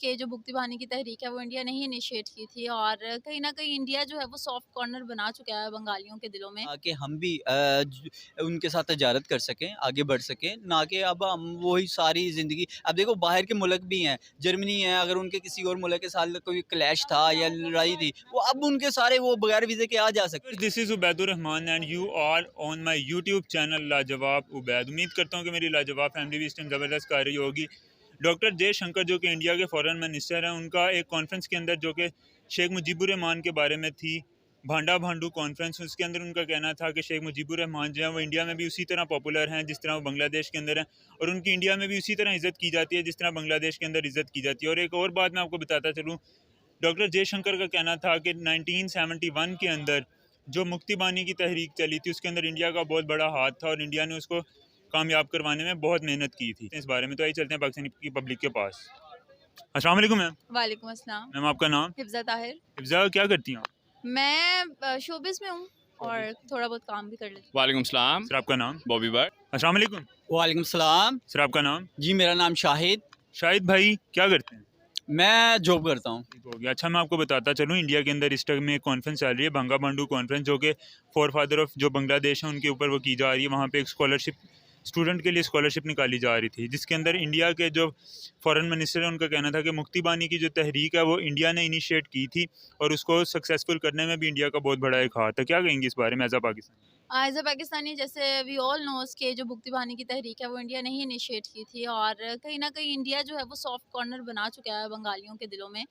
के जो भुक्ति बहाने की तहरीक है वो इंडिया ने ही इनिशिएट की थी और कहीं न कहीं इंडिया जो है वो सॉफ्ट कॉर्नर बना चुका है बंगालियों के दिलों में। कि हम भी उनके साथ तजारत कर सकें, आगे बढ़ सकें, ना कि अब हम वही सारी ज़िंदगी। अब देखो बाहर के मुल्क भी हैं, जर्मनी है, अगर उनके किसी और मुल्क के साथ कोई क्लैश था या लड़ाई थी, वो अब उनके सारे वो बगैर वीज़े के आ जा सकते हैं। This is Ubaidur Rahman and you are on my YouTube channel Lajawab Ubaid. उम्मीद करता हूँ कि मेरी लाजवाब फैमिली भी इस टाइम ज़बरदस्त कर रही होगी। डॉक्टर जयशंकर जो कि इंडिया के फॉरेन मिनिस्टर हैं, उनका एक कॉन्फ्रेंस के अंदर जो कि शेख मुजीबुर रहमान के बारे में थी, भांडा भांडू कॉन्फ्रेंस, उसके अंदर उनका कहना था कि शेख मुजीबुर रहमान जो है वो इंडिया में भी उसी तरह पॉपुलर हैं जिस तरह वो बांग्लादेश के अंदर हैं, और उनकी इंडिया में भी उसी तरह इज़्ज़त की जाती है जिस तरह बांग्लादेश के अंदर इज़्ज़त की जाती है। और एक और बात मैं आपको बताता चलूँ, डॉक्टर जयशंकर का कहना था कि 1971 के अंदर जो मुक्ति बानी की तहरीक चली थी उसके अंदर इंडिया का बहुत बड़ा हाथ था और इंडिया ने उसको कामयाब करवाने में बहुत मेहनत की थी। इस बारे में तो आइए चलते हैं पाकिस्तानी की पब्लिक के पास। अस्सलाम वालेकुम मैम। वालेकुम अस्सलाम। मैम आपका नाम? हिफ्ज़ा ताहिर। हिफ्ज़ा, क्या करती हैं आप? मैं शोबिज़ में हूँ और थोड़ा बहुत काम भी कर लेती हूँ। वालेकुम सलाम। सर आपका नाम? बॉबी बर्ड। अस्सलाम वालेकुम। वालेकुम सलाम। सर आपका नाम? जी, मेरा नाम शाहिद। शाहिद भाई क्या करते हैं? मैं जॉब करता हूँ। ठीक हो गया। अच्छा, मैं आपको बताता चलूँ, इंडिया के अंदर इस टाइम में एक कॉन्फ्रेंस चल रही है, भंगा बांडू कॉन्फ्रेंस, जो कि फोर फादर ऑफ जो बांग्लादेश है उनके ऊपर वो की जा रही है। वहाँ पे एक स्कॉलरशिप, स्टूडेंट के लिए स्कॉलरशिप निकाली जा रही थी, जिसके अंदर इंडिया के जो फॉरेन मिनिस्टर है उनका कहना था कि मुक्ति बानी की जो तहरीक है वो इंडिया ने इनिशिएट की थी और उसको सक्सेसफुल करने में भी इंडिया का बहुत बड़ा एक हाथ है। क्या कहेंगे इस बारे में as a Pakistan? As a Pakistani, जैसे वी ऑल नोज़ के जो भुक्ति बहाने की तहरीक है वो इंडिया ने ही इनिशिएट की थी और कहीं न कहीं इंडिया जो है वो सॉफ्ट कॉर्नर बना चुका है बंगालियों के दिलों में।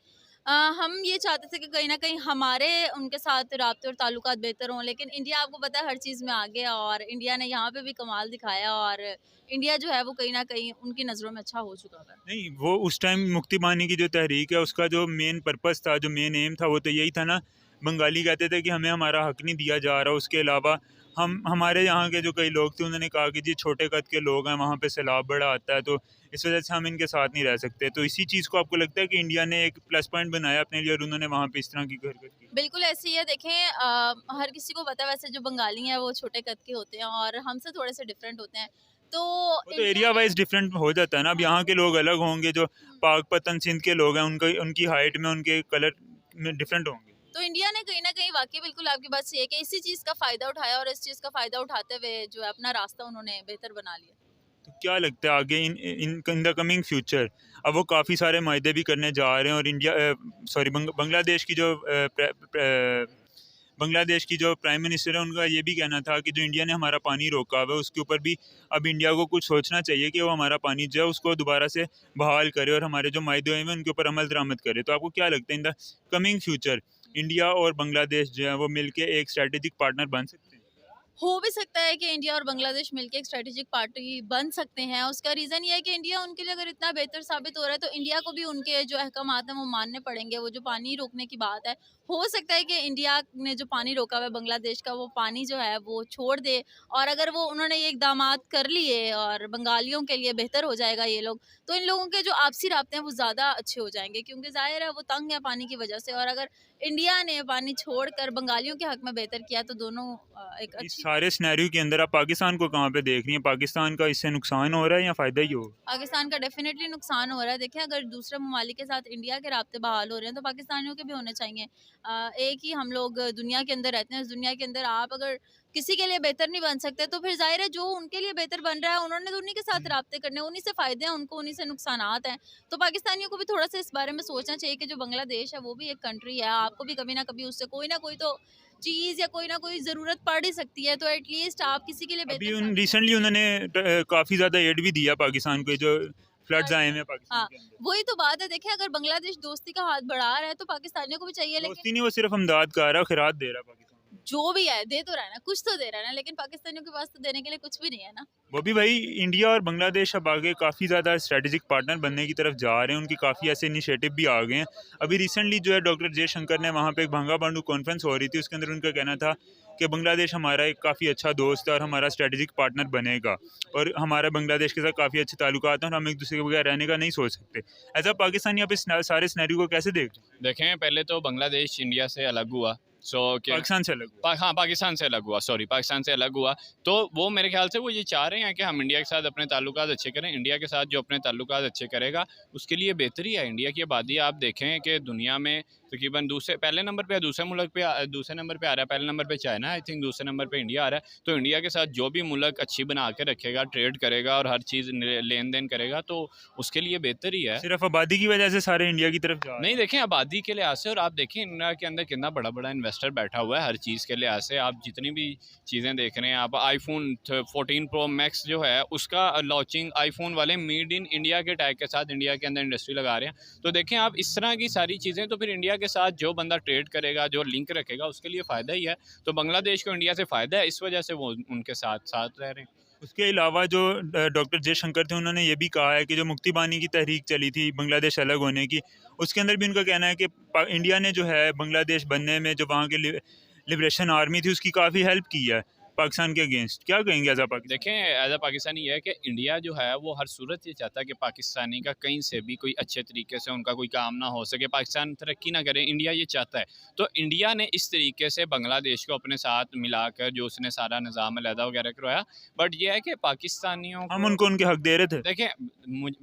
हम ये चाहते थे कि कहीं न कहीं हमारे उनके साथ राब्ते और ताल्लुकात बेहतर हों, लेकिन इंडिया आपको पता है हर चीज़ में आगे है और इंडिया ने यहाँ पे भी कमाल दिखाया और इंडिया जो है वो कहीं न कहीं उनकी नज़रों में अच्छा हो चुका है। नहीं, वो उस टाइम मुक्ति बानी की जो तहरीक है उसका जो मेन पर्पस था, जो मेन एम था, वो तो यही था ना। बंगाली कहते थे कि हमें हमारा हक नहीं दिया जा रहा। उसके अलावा हमारे यहाँ के जो कई लोग थे उन्होंने कहा कि जी छोटे कद के लोग हैं, वहाँ पे सैलाब बड़ा आता है, तो इस वजह से हम इनके साथ नहीं रह सकते। तो इसी चीज़ को आपको लगता है कि इंडिया ने एक प्लस पॉइंट बनाया अपने लिए और उन्होंने वहाँ पे इस तरह की हरकत की? बिल्कुल ऐसे ही है। देखें, हर किसी को पता है वैसे जो बंगाली हैं वो छोटे कद के होते हैं और हमसे थोड़े से डिफरेंट होते हैं। तो वो तो इंडिया एरिया ने वाइज डिफरेंट हो जाता है ना। अब हाँ, यहाँ के लोग अलग होंगे, जो पाकपतन सिंध के लोग हैं उनका उनकी हाइट में, उनके कलर में डिफरेंट होंगे। तो इंडिया ने कहीं न कहीं वाक़ई बिल्कुल आपकी बात सही है कि इसी चीज़ का फ़ायदा उठाया और इस चीज़ का फ़ायदा उठाते हुए जो है अपना रास्ता उन्होंने बेहतर बना लिया। तो क्या लगता है आगे इन इन द कमिंग फ्यूचर, अब वो काफ़ी सारे मायदे भी करने जा रहे हैं और बांग्लादेश की जो बांग्लादेश की जो प्राइम मिनिस्टर है उनका ये भी कहना था कि जो इंडिया ने हमारा पानी रोका हुआ है उसके ऊपर भी अब इंडिया को कुछ सोचना चाहिए कि वो हमारा पानी जो है उसको दोबारा से बहाल करे और हमारे जो मायदे हैं उनके ऊपर अमल दरामद करे। तो आपको क्या लगता है in the coming future India और बांग्लादेश जो है वो मिलके एक स्ट्रेटेजिक पार्टनर बन सकते हैं? हो भी सकता है कि इंडिया और बांग्लादेश मिलके एक स्ट्रेटेजिक पार्टी बन सकते हैं। उसका रीज़न ये है कि इंडिया उनके लिए अगर इतना बेहतर साबित हो रहा है तो इंडिया को भी उनके जो अहकामात हैं वो मानने पड़ेंगे। वो जो पानी रोकने की बात है, हो सकता है कि इंडिया ने जो पानी रोका हुआ है बांग्लादेश का, वो पानी जो है वो छोड़ दे और अगर वो उन्होंने ये इक़दामात कर लिए और बंगालियों के लिए बेहतर हो जाएगा ये लोग, तो इन लोगों के जो आपसी राब्ते हैं वो ज़्यादा अच्छे हो जाएँगे क्योंकि ज़ाहिर है वो तंग है पानी की वजह से और अगर इंडिया ने पानी छोड़कर बंगालियों के हक़ में बेहतर किया तो दोनों एक इस अच्छी सारे सिनेरियो के अंदर आप पाकिस्तान को कहाँ पे देख रही हैं? पाकिस्तान का इससे नुकसान हो रहा है या फ़ायदा ही होगा? पाकिस्तान का डेफिनेटली नुकसान हो रहा है। देखिए, अगर दूसरे ममालिक के साथ इंडिया के राब्ते बहाल हो रहे हैं तो पाकिस्तानियों के भी होने चाहिए। एक ही हम लोग दुनिया के अंदर रहते हैं, इस दुनिया के अंदर आप अगर किसी के लिए बेहतर नहीं बन सकते तो फिर ज़ाहिर है जो उनके लिए बेहतर बन रहा है उन्होंने तो उन्हीं के साथ राब्ते करने हैं, उन्हीं से फ़ायदे हैं उनको, उन्हीं से नुकसानात हैं। तो पाकिस्तानियों को भी थोड़ा-सा इस बारे में सोचना चाहिए कि जो बांग्लादेश है वो भी एक कंट्री है, आपको भी कभी ना कभी उससे कोई ना कोई तो चीज़ या कोई ना कोई ज़रूरत पड़ ही सकती है, तो एटलीस्ट आप किसी के लिए अभी बेहतर उन साबित रिसेंटली उन्होंने काफ़ी ज़्यादा एड भी दिया पाकिस्तान को, जो फ्लड्स आए हुए हैं पाकिस्तान हाँ, के अंदर। वही तो बात है। देखिए, अगर बांग्लादेश दोस्ती का हाथ बढ़ा रहा है तो पाकिस्तानियों को भी चाहिए, लेकिन दोस्ती नहीं, वो सिर्फ अमदाद कर रहा है, खैरात दे रहा है पाकिस्तान को। जो भी है दे तो रहा है ना, कुछ तो दे रहा है ना, लेकिन पाकिस्तानियों के पास तो देने के लिए कुछ भी नहीं है ना। वो भी भाई, इंडिया और बांग्लादेश अब आगे काफ़ी ज़्यादा स्ट्रेटेजिक पार्टनर बनने की तरफ जा रहे हैं। उनकी काफ़ी ऐसे इनिशिएटिव भी आ गए हैं। अभी रिसेंटली जो है डॉक्टर जयशंकर ने वहाँ पे एक भांगा बांडू कॉन्फ्रेंस हो रही थी, उसके अंदर उनका कहना था कि बांग्लादेश हमारा एक काफ़ी अच्छा दोस्त है और हमारा स्ट्रेटेजिक पार्टनर बनेगा और हमारा बांग्लादेश के साथ काफ़ी अच्छे ताल्लुकात हैं और हम एक दूसरे के बगैर रहने का नहीं सोच सकते। एज अ पाकिस्तानी आप इस सारे सिनेरियो को कैसे देख रहे हैं? देखें, पहले तो बांग्लादेश इंडिया से अलग हुआ सो पाकिस्तान से अलग हुआ। हाँ पाकिस्तान से अलग हुआ, सॉरी पाकिस्तान से अलग हुआ। तो वो मेरे ख्याल से वो ये चाह रहे हैं कि हम इंडिया के साथ अपने ताल्लुकात अच्छे करें। इंडिया के साथ जो अपने ताल्लुकात अच्छे करेगा उसके लिए बेहतरी है। इंडिया की आबादी आप देखें कि दुनिया में तकरीबन पहले नंबर पे दूसरे मुल्क पे दूसरे नंबर पे आ रहा है। पहले नंबर पे चाइना, आई थिंक दूसरे नंबर पे इंडिया आ रहा है। तो इंडिया के साथ जो भी मुल्क अच्छी बना के रखेगा, ट्रेड करेगा और हर चीज़ लेन देन करेगा तो उसके लिए बेहतर ही है। सिर्फ आबादी की वजह से सारे इंडिया की तरफ जा रहे नहीं हैं। देखें आबादी के लिहाज से, और आप देखें इंडिया के अंदर कितना बड़ा बड़ा इन्वेस्टर बैठा हुआ है हर चीज़ के लिहाज से। आप जितनी भी चीज़ें देख रहे हैं, आप आईफोन 14 प्रो मैक्स जो है उसका लॉन्चिंग आईफोन वाले मेड इन इंडिया के टैग के साथ इंडिया के अंदर इंडस्ट्री लगा रहे हैं। तो देखें आप इस तरह की सारी चीज़ें, तो फिर इंडिया के साथ जो बंदा ट्रेड करेगा, जो लिंक रखेगा उसके लिए फ़ायदा ही है। तो बांग्लादेश को इंडिया से फ़ायदा है, इस वजह से वो उनके साथ साथ रह रहे हैं। उसके अलावा जो डॉक्टर जयशंकर थे उन्होंने ये भी कहा है कि जो मुक्ति बानी की तहरीक चली थी बांग्लादेश अलग होने की, उसके अंदर भी उनका कहना है कि इंडिया ने जो है बांग्लादेश बनने में जो वहाँ के लिबरेशन आर्मी थी उसकी काफ़ी हेल्प की है पाकिस्तान के अगेंस्ट। क्या कहेंगे एज आ पाकिस्तान? देखें एज अ पाकिस्तानी ये है कि इंडिया जो है वो हर सूरत ये चाहता है कि पाकिस्तानी का कहीं से भी कोई अच्छे तरीके से उनका कोई काम ना हो सके, पाकिस्तान तरक्की ना करे, इंडिया ये चाहता है। तो इंडिया ने इस तरीके से बांग्लादेश को अपने साथ मिलाकर जो उसने सारा निज़ाम अलहदा वगैरह करवाया। बट ये है कि पाकिस्तानियों हम को उनको उनके हक दे रहे थे। देखें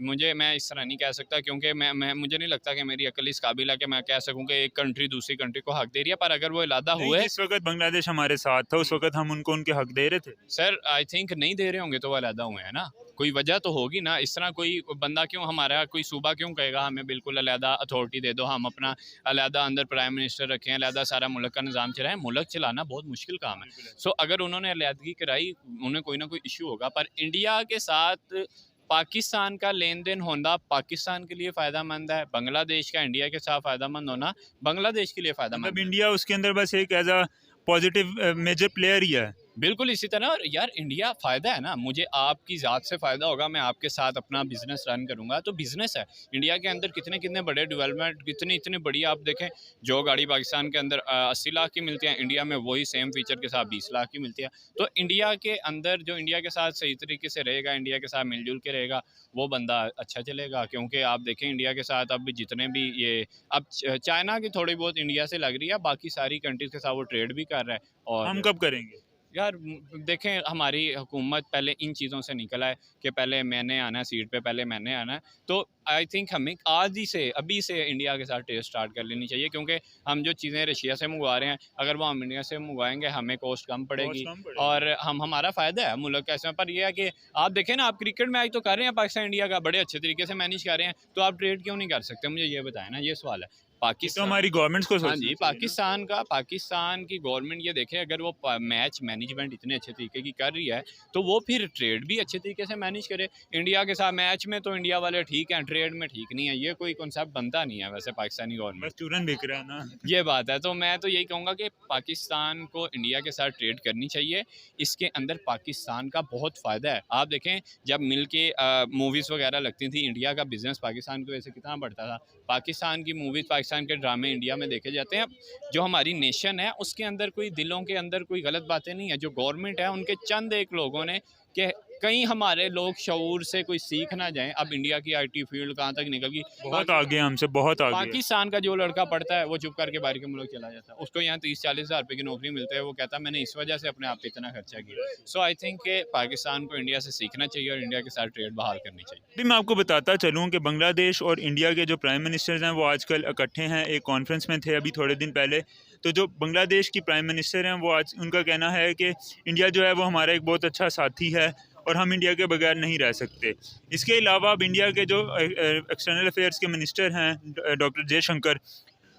मुझे मैं इस तरह नहीं कह सकता, क्योंकि मैं मुझे नहीं लगता कि मेरी अकल इस काबिल है कि मैं कह सकूं कि एक कंट्री दूसरी कंट्री को हक दे रही है। पर अगर वो इलादा नहीं, हुए, जिस वक्त बांग्लादेश हमारे साथ था उस वक्त हम उनको उनके हक दे रहे थे। सर आई थिंक नहीं दे रहे होंगे तो वो अलहदा हुए हैं ना, कोई वजह तो होगी ना। इस तरह कोई बंदा क्यों, हमारा कोई सूबा क्यों कहेगा हमें बिल्कुल अलहदा अथॉरिटी दे दो, हम अपना अलहदा अंदर प्राइम मिनिस्टर रखें, अलहदा सारा मुल्क का निज़ाम चलाएं। मुल्क चलाना बहुत मुश्किल काम है। सो अगर उन्होंने अलहदगी कराई, उन्हें कोई ना कोई इशू होगा। पर इंडिया के साथ पाकिस्तान का लेन देन होना पाकिस्तान के लिए फ़ायदा मंद है, बांग्लादेश का इंडिया के साथ फ़ायदा मंद होना बांग्लादेश के लिए फ़ायदा मतलब मंद है। इंडिया उसके अंदर बस एक as a positive major player ही है। बिल्कुल इसी तरह। और यार इंडिया फ़ायदा है ना, मुझे आपकी ज़ात से फ़ायदा होगा, मैं आपके साथ अपना बिजनेस रन करूँगा तो बिजनेस है। इंडिया के अंदर कितने कितने बड़े डेवलपमेंट, कितनी इतनी बड़ी आप देखें, जो गाड़ी पाकिस्तान के अंदर 80 लाख की मिलती है, इंडिया में वही सेम फीचर के साथ 20 लाख की मिलती है। तो इंडिया के अंदर जो इंडिया के साथ सही तरीके से रहेगा, इंडिया के साथ मिलजुल के रहेगा, वो बंदा अच्छा चलेगा। क्योंकि आप देखें इंडिया के साथ अब जितने भी ये अब चाइना की थोड़ी बहुत इंडिया से लग रही है, बाकी सारी कंट्रीज़ के साथ वो ट्रेड भी कर रहा है। हम और कब करेंगे? यार देखें हमारी हुकूमत पहले इन चीज़ों से निकल आए कि पहले मैंने आना है सीट पे, पहले मैंने आना है। तो आई थिंक हमें आज ही से, अभी से इंडिया के साथ ट्रेड स्टार्ट कर लेनी चाहिए। क्योंकि हम जो चीज़ें रशिया से मंगवा रहे हैं, अगर वो हम इंडिया से मंगवाएंगे हमें कॉस्ट कम पड़ेगी कम पड़ेगी। और हमारा फ़ायदा है मुल्क ऐसे। पर यह है कि आप देखें ना, आप क्रिकेट मैच तो कर रहे हैं पाकिस्तान इंडिया का, बड़े अच्छे तरीके से मैनेज कर रहे हैं, तो आप ट्रेड क्यों नहीं कर सकते? मुझे ये बताएं ना, ये सवाल है। तो पाकिस्तान, हमारी गवर्नमेंट्स को हाँ सोचना जी, चाहिए ना। पाकिस्तान की गवर्नमेंट ये देखे, अगर वो मैच मैनेजमेंट इतने अच्छे तरीके की कर रही है तो वो फिर ट्रेड भी अच्छे तरीके से मैनेज करे। इंडिया के साथ मैच में तो इंडिया वाले ठीक हैं, ट्रेड में ठीक नहीं है। ये कोई कॉन्सेप्ट बनता नहीं है वैसे पाकिस्तानी गवर्नमेंट। बस चूरन बिक रहा है ना। ये बात है। तो मैं तो यही कहूँगा कि पाकिस्तान को इंडिया के साथ ट्रेड करनी चाहिए। इसके अंदर पाकिस्तान का बहुत फ़ायदा है। आप देखें जब मिल के मूवीज़ वगैरह लगती थी, इंडिया का बिज़नेस पाकिस्तान की वजह से कितना बढ़ता था। पाकिस्तान की मूवीज़, पाकिस्तान के ड्रामे इंडिया में देखे जाते हैं। जो हमारी नेशन है उसके अंदर कोई दिलों के अंदर कोई गलत बातें नहीं है। जो गवर्नमेंट है उनके चंद एक लोगों ने कि कहीं हमारे लोग शऊर से कोई सीख ना जाएं। अब इंडिया की आईटी फील्ड कहाँ तक निकल गई, बहुत आगे हैं हमसे, बहुत आगे है। पाकिस्तान का जो लड़का पढ़ता है वो चुप करके बाहर के मुल्क चला जाता है, उसको यहाँ 30-40 हज़ार रुपये की नौकरी मिलती है, वो कहता है मैंने इस वजह से अपने आप पे इतना खर्चा किया। सो आई थिंक कि पाकिस्तान को इंडिया से सीखना चाहिए और इंडिया के साथ ट्रेड बहाल करनी चाहिए। अभी मैं आपको बताता चलूँ कि बांग्लादेश और इंडिया के जो प्राइम मिनिस्टर्स हैं वो आजकल इकट्ठे हैं, एक कॉन्फ्रेंस में थे अभी थोड़े दिन पहले। तो जो बांग्लादेश की प्राइम मिनिस्टर हैं वो आज उनका कहना है कि इंडिया जो है वो हमारा एक बहुत अच्छा साथी है और हम इंडिया के बगैर नहीं रह सकते। इसके अलावा अब इंडिया के जो एक्सटर्नल अफेयर्स के मिनिस्टर हैं डॉक्टर जयशंकर,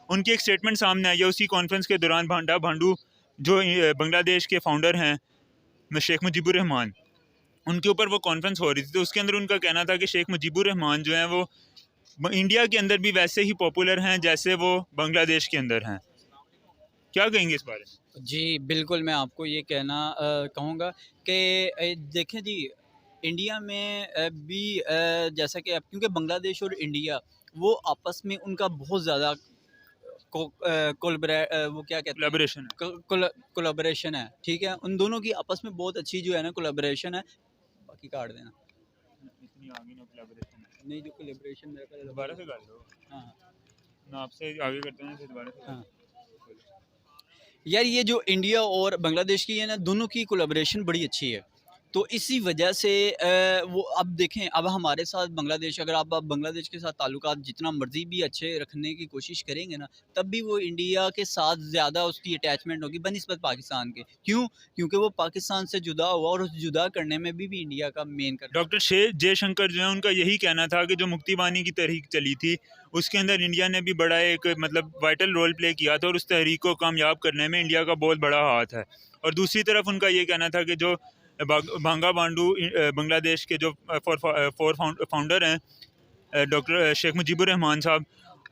उनकी एक स्टेटमेंट सामने आई है उसी कॉन्फ्रेंस के दौरान। भांडू जो बांग्लादेश के फाउंडर हैं शेख मुजीबुर रहमान, उनके ऊपर वो कॉन्फ्रेंस हो रही थी। तो उसके अंदर उनका कहना था कि शेख मुजीबुर रहमान जो हैं वो इंडिया के अंदर भी वैसे ही पॉपुलर हैं जैसे वो बांग्लादेश के अंदर हैं। क्या कहेंगे इस बारे में? जी, बिल्कुल मैं आपको ये कहना कहूँगा कि देखें जी, इंडिया में भी जैसा कि अब क्योंकि बांग्लादेश और इंडिया वो आपस में उनका बहुत ज़्यादा वो क्या कहते हैं, कोलैबोरेशन है। कोलैबोरेशन है, ठीक है। उन दोनों की आपस में बहुत अच्छी जो है ना कोलैबोरेशन है। बाकी काट देना, इतनी आगे ना कोलैबोरेशन है। नहीं जो कोलैबोरेशन मेरे ख्याल दोबारा से कर लो। हाँ मैं आपसे आगे करता हूँ फिर दोबारा से। हाँ। यार ये जो इंडिया और बांग्लादेश की है ना, दोनों की कोलैबोरेशन बड़ी अच्छी है। तो इसी वजह से वो अब देखें, अब हमारे साथ बांग्लादेश, अगर आप अब बांग्लादेश के साथ ताल्लुकात जितना मर्ज़ी भी अच्छे रखने की कोशिश करेंगे ना, तब भी वो इंडिया के साथ ज़्यादा उसकी अटैचमेंट होगी बनिस्बत पाकिस्तान के। क्यों? क्योंकि वो पाकिस्तान से जुदा हुआ और उस जुदा करने में भी इंडिया का मेन कर डॉक्टर जयशंकर जो है उनका यही कहना था कि जो मुक्ति बानी की तहरीक चली थी उसके अंदर इंडिया ने भी बड़ा एक मतलब वाइटल रोल प्ले किया था और उस तहरीक को कामयाब करने में इंडिया का बहुत बड़ा हाथ है। और दूसरी तरफ उनका ये कहना था कि जो बांगा बांडू बांग्लादेश के जो फाउंडर हैं डॉक्टर शेख मुजीबुर रहमान साहब,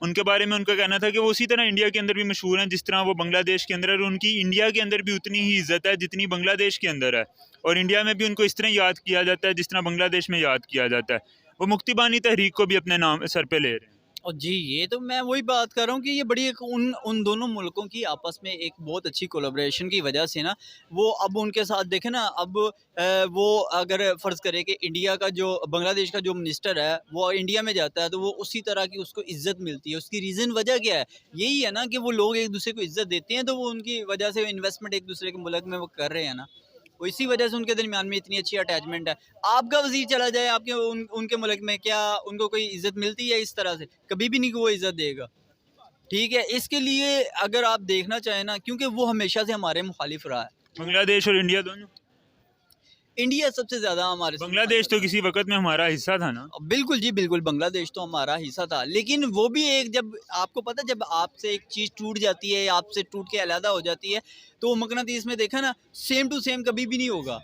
उनके बारे में उनका कहना था कि वो उसी तरह इंडिया के अंदर भी मशहूर हैं जिस तरह वो बांग्लादेश के अंदर है, और उनकी इंडिया के अंदर भी उतनी ही इज्जत है जितनी बांग्लादेश के अंदर है, और इंडिया में भी उनको इस तरह याद किया जाता है जिस तरह बांग्लादेश में याद किया जाता है। वो मुक्ति बानी तहरीक को भी अपने नाम सर पे ले रहे हैं। और जी, ये तो मैं वही बात कर रहा हूँ कि ये बड़ी एक उन दोनों मुल्कों की आपस में एक बहुत अच्छी कोलैबोरेशन की वजह से ना, वो अब उनके साथ देखें ना, अब वो अगर फ़र्ज़ करें कि इंडिया का जो बांग्लादेश का जो मिनिस्टर है वो इंडिया में जाता है, तो वो उसी तरह की उसको इज़्ज़त मिलती है। उसकी रीज़न वजह क्या है? यही है ना कि वो लोग एक दूसरे को इज़्ज़त देते हैं, तो वो उनकी वजह से इन्वेस्टमेंट एक दूसरे के मुल्क में वो कर रहे हैं ना, वो इसी वजह से उनके दरमियान में इतनी अच्छी अटैचमेंट है। आपका वज़ीर चला जाए आपके उनके मुल्क में, क्या उनको कोई इज़्ज़त मिलती है इस तरह से? कभी भी नहीं, कि वो इज़्ज़त देगा। ठीक है, इसके लिए अगर आप देखना चाहें ना, क्योंकि वो हमेशा से हमारे मुखालिफ रहा है। बांग्लादेश और इंडिया दोनों। इंडिया सबसे ज़्यादा हमारे से बांग्लादेश तो किसी वक्त में हमारा हिस्सा था ना। बिल्कुल जी, बिल्कुल, बांग्लादेश तो हमारा हिस्सा था, लेकिन वो भी एक, जब आपको पता है जब आपसे एक चीज़ टूट जाती है, आपसे टूट के अलग हो जाती है, तो वो मक़नातीस में देखा ना, सेम टू सेम कभी भी नहीं होगा,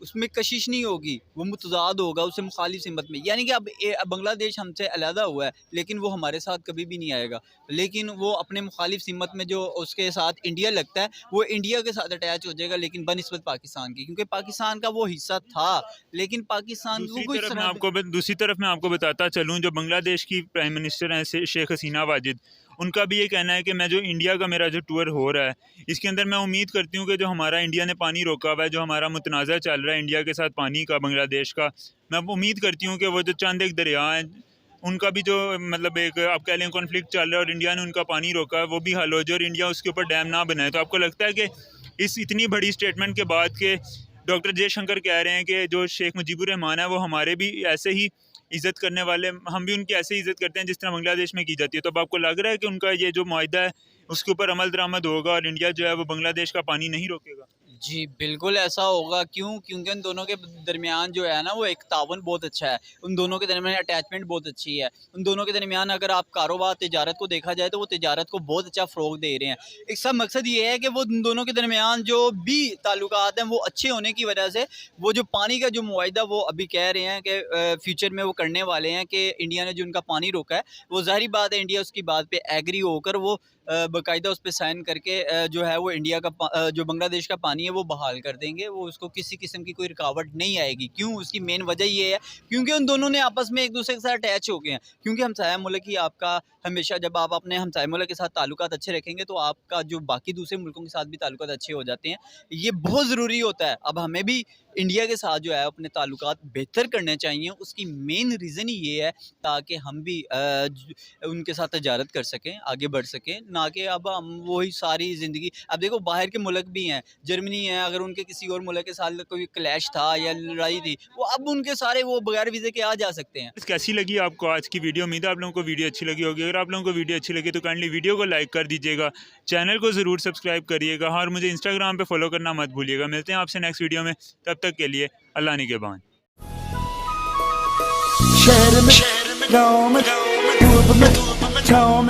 उसमें कशिश नहीं होगी, वो मुतज़ाद होगा, उससे मुखालिफ सिमत में। यानी कि अब बांग्लादेश हमसे अलहदा हुआ है, लेकिन वो हमारे साथ कभी भी नहीं आएगा, लेकिन वो अपने मुखालिफ सिमत में जो उसके साथ इंडिया लगता है, वो इंडिया के साथ अटैच हो जाएगा, लेकिन बनिस्बत पाकिस्तान की, क्योंकि पाकिस्तान का वो हिस्सा था, लेकिन पाकिस्तान को कोई दूसरी तरफ मैं आपको बताता चलूँ, जो बांग्लादेश की प्राइम मिनिस्टर हैं शेख हसीना वाजिद, उनका भी ये कहना है कि मैं जो इंडिया का मेरा जो टूर हो रहा है, इसके अंदर मैं उम्मीद करती हूँ कि जो हमारा इंडिया ने पानी रोका हुआ है, जो हमारा मुतनाज़ा चल रहा है इंडिया के साथ पानी का बांग्लादेश का, मैं उम्मीद करती हूँ कि वो जो चंद एक दरिया हैं उनका भी जो मतलब एक आप कह लें कॉन्फ्लिक्ट चल रहा है और इंडिया ने उनका पानी रोका है, वो भी हल हो जाए और इंडिया उसके ऊपर डैम ना बनाए। तो आपको लगता है कि इस इतनी बड़ी स्टेटमेंट के बाद के डॉक्टर जयशंकर कह रहे हैं कि जो शेख मुजीबुर रहमान है वो हमारे भी ऐसे ही इज़्ज़त करने वाले, हम भी उनकी ऐसे ही इज़्ज़त करते हैं जिस तरह बांग्लादेश में की जाती है, तो अब आपको लग रहा है कि उनका ये जो मुआहिदा है उसके ऊपर अमल दरामद होगा और इंडिया जो है वो बांग्लादेश का पानी नहीं रोकेगा? जी, बिल्कुल ऐसा होगा। क्यों? क्योंकि उन दोनों के दरमियान जो है ना, वो एक तावन बहुत अच्छा है, उन दोनों के दरमियान अटैचमेंट बहुत अच्छी है, उन दोनों के दरमियान अगर आप कारोबार तिजारत को देखा जाए तो वो तिजारत को बहुत अच्छा फ़रोग़ दे रहे हैं। इसका मकसद ये है कि वो उन दोनों के दरमियान जो भी ताल्लुकात हैं वो अच्छे होने की वजह से, वो जो पानी का जो मुआहिदा वो अभी कह रहे हैं कि फ्यूचर में वो करने वाले हैं, कि इंडिया ने जो उनका पानी रोका है, वो ज़ाहिर बात है इंडिया उसकी बात पे एग्री होकर वो बाकायदा उस पे साइन करके जो है वो इंडिया का जो बांग्लादेश का पानी है वो बहाल कर देंगे, वो उसको किसी किस्म की कोई रुकावट नहीं आएगी। क्यों? उसकी मेन वजह ये है क्योंकि उन दोनों ने आपस में एक दूसरे के साथ अटैच हो गए हैं, क्योंकि हमसाया मुल्क ही आपका हमेशा, जब आप अपने हमसाया मुल्क के साथ ताल्लुकात अच्छे रखेंगे तो आपका जो बाकी दूसरे मुल्कों के साथ भी ताल्लुकात अच्छे हो जाते हैं। ये बहुत ज़रूरी होता है। अब हमें भी इंडिया के साथ जो है अपने ताल्लुकात बेहतर करने चाहिए, उसकी मेन रीज़न ही ये है ताकि हम भी उनके साथ तजारत कर सकें, आगे बढ़ सकें, ना कि अब हम वही सारी ज़िंदगी। अब देखो बाहर के मुल्क भी हैं, जर्मनी है, अगर उनके किसी और मुल्क के साथ कोई क्लैश था या लड़ाई थी, वो अब उनके सारे वो बगैर वीज़े के आ जा सकते हैं। कैसी लगी आपको आज की वीडियो? उम्मीद है आप लोगों को वीडियो अच्छी लगी होगी। अगर आप लोगों को वीडियो अच्छी लगी तो काइंडली वीडियो को लाइक कर दीजिएगा, चैनल को ज़रूर सब्सक्राइब करिएगा और मुझे इंस्टाग्राम पे फॉलो करना मत भूलिएगा। मिलते हैं आपसे नेक्स्ट वीडियो में, तब तक के लिए अल्लाह निगहबान। शहर में गाँव में पूर्व में छाँव में